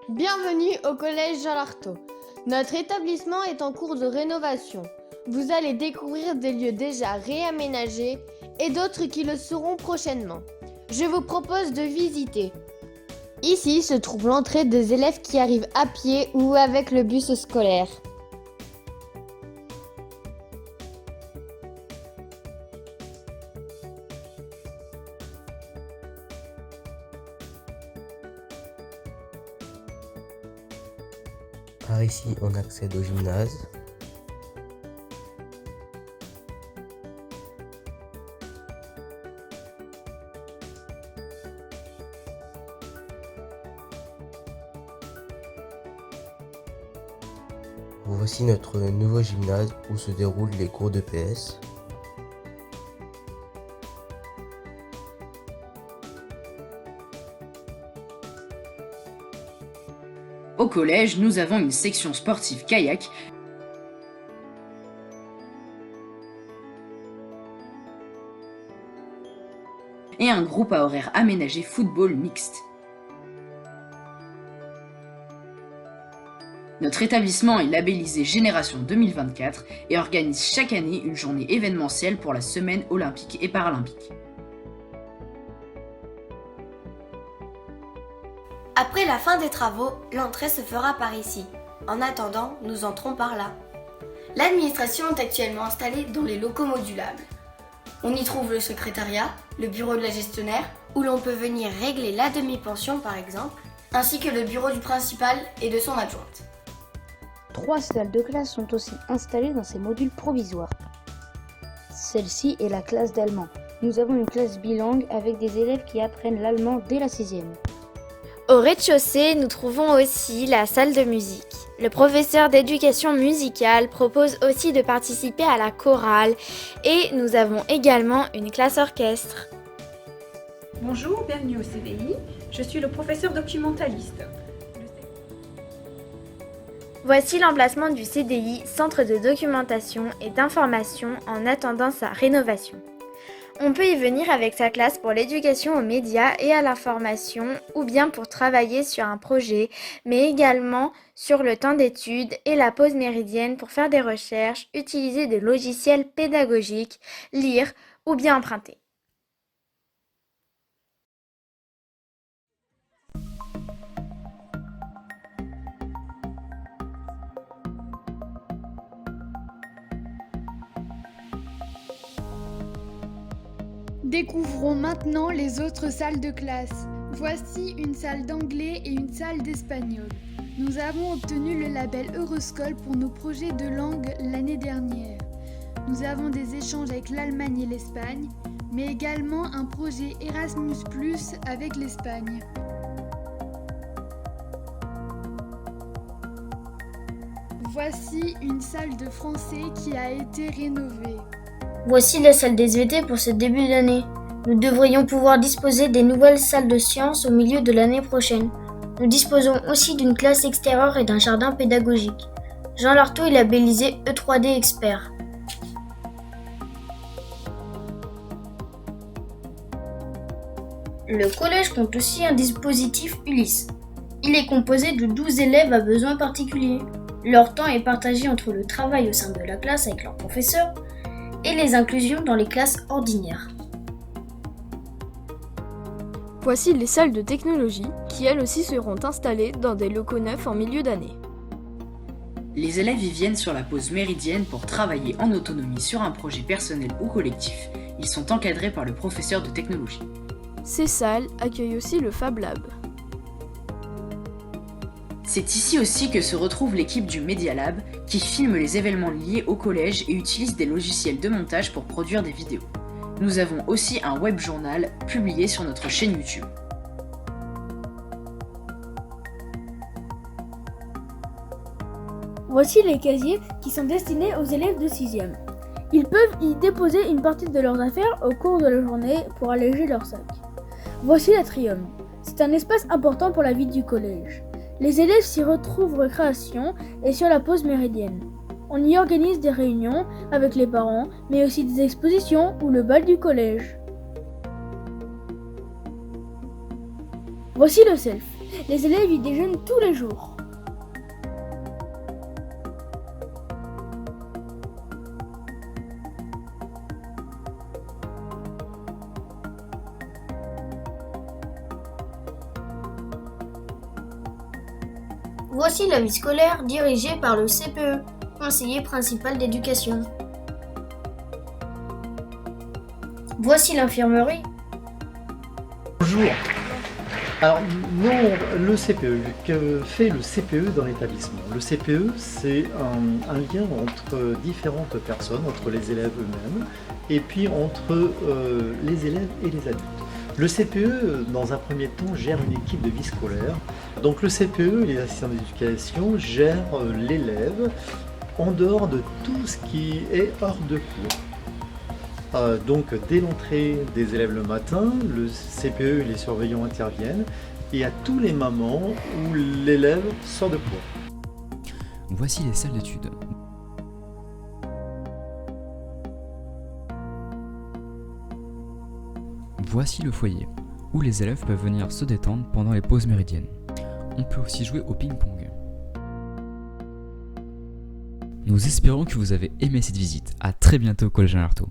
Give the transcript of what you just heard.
Bienvenue au collège Jean Lartaud. Notre établissement est en cours de rénovation. Vous allez découvrir des lieux déjà réaménagés et d'autres qui le seront prochainement. Je vous propose de visiter. Ici se trouve l'entrée des élèves qui arrivent à pied ou avec le bus scolaire. Par ici, on accède au gymnase. Voici notre nouveau gymnase où se déroulent les cours de PS. Au collège, nous avons une section sportive kayak et un groupe à horaire aménagé football mixte. Notre établissement est labellisé Génération 2024 et organise chaque année une journée événementielle pour la semaine olympique et paralympique. Après la fin des travaux, l'entrée se fera par ici. En attendant, nous entrons par là. L'administration est actuellement installée dans les locaux modulables. On y trouve le secrétariat, le bureau de la gestionnaire, où l'on peut venir régler la demi-pension par exemple, ainsi que le bureau du principal et de son adjointe. 3 salles de classe sont aussi installées dans ces modules provisoires. Celle-ci est la classe d'allemand. Nous avons une classe bilingue avec des élèves qui apprennent l'allemand dès la 6e. Au rez-de-chaussée, nous trouvons aussi la salle de musique. Le professeur d'éducation musicale propose aussi de participer à la chorale et nous avons également une classe orchestre. Bonjour, bienvenue au CDI. Je suis le professeur documentaliste. Voici l'emplacement du CDI, Centre de documentation et d'information en attendant sa rénovation. On peut y venir avec sa classe pour l'éducation aux médias et à l'information ou bien pour travailler sur un projet, mais également sur le temps d'études et la pause méridienne pour faire des recherches, utiliser des logiciels pédagogiques, lire ou bien emprunter. Découvrons maintenant les autres salles de classe. Voici une salle d'anglais et une salle d'espagnol. Nous avons obtenu le label Euroscola pour nos projets de langue l'année dernière. Nous avons des échanges avec l'Allemagne et l'Espagne, mais également un projet Erasmus+ avec l'Espagne. Voici une salle de français qui a été rénovée. Voici la salle des ET pour ce début d'année. Nous devrions pouvoir disposer des nouvelles salles de sciences au milieu de l'année prochaine. Nous disposons aussi d'une classe extérieure et d'un jardin pédagogique. Jean Lartaud est labellisé E3D Expert. Le collège compte aussi un dispositif Ulysse. Il est composé de 12 élèves à besoins particuliers. Leur temps est partagé entre le travail au sein de la classe avec leurs professeurs et les inclusions dans les classes ordinaires. Voici les salles de technologie qui elles aussi seront installées dans des locaux neufs en milieu d'année. Les élèves y viennent sur la pause méridienne pour travailler en autonomie sur un projet personnel ou collectif. Ils sont encadrés par le professeur de technologie. Ces salles accueillent aussi le Fab Lab. C'est ici aussi que se retrouve l'équipe du Media Lab qui filme les événements liés au collège et utilise des logiciels de montage pour produire des vidéos. Nous avons aussi un web journal publié sur notre chaîne YouTube. Voici les casiers qui sont destinés aux élèves de 6e. Ils peuvent y déposer une partie de leurs affaires au cours de la journée pour alléger leur sac. Voici l'atrium. C'est un espace important pour la vie du collège. Les élèves s'y retrouvent récréation et sur la pause méridienne. On y organise des réunions avec les parents, mais aussi des expositions ou le bal du collège. Voici le self. Les élèves y déjeunent tous les jours. Voici la vie scolaire dirigée par le CPE, conseiller principal d'éducation. Voici l'infirmerie. Bonjour. Alors, nous, le CPE, que fait le CPE dans l'établissement? Le CPE, c'est un lien entre différentes personnes, entre les élèves eux-mêmes, et puis entre les élèves et les adultes. Le CPE, dans un premier temps, gère une équipe de vie scolaire. Donc le CPE et les assistants d'éducation gèrent l'élève en dehors de tout ce qui est hors de cours. Donc dès l'entrée des élèves le matin, le CPE et les surveillants interviennent et à tous les moments où l'élève sort de cours. Voici les salles d'études. Voici le foyer, où les élèves peuvent venir se détendre pendant les pauses méridiennes. On peut aussi jouer au ping-pong. Nous espérons que vous avez aimé cette visite. À très bientôt au Collège Alain Artaud.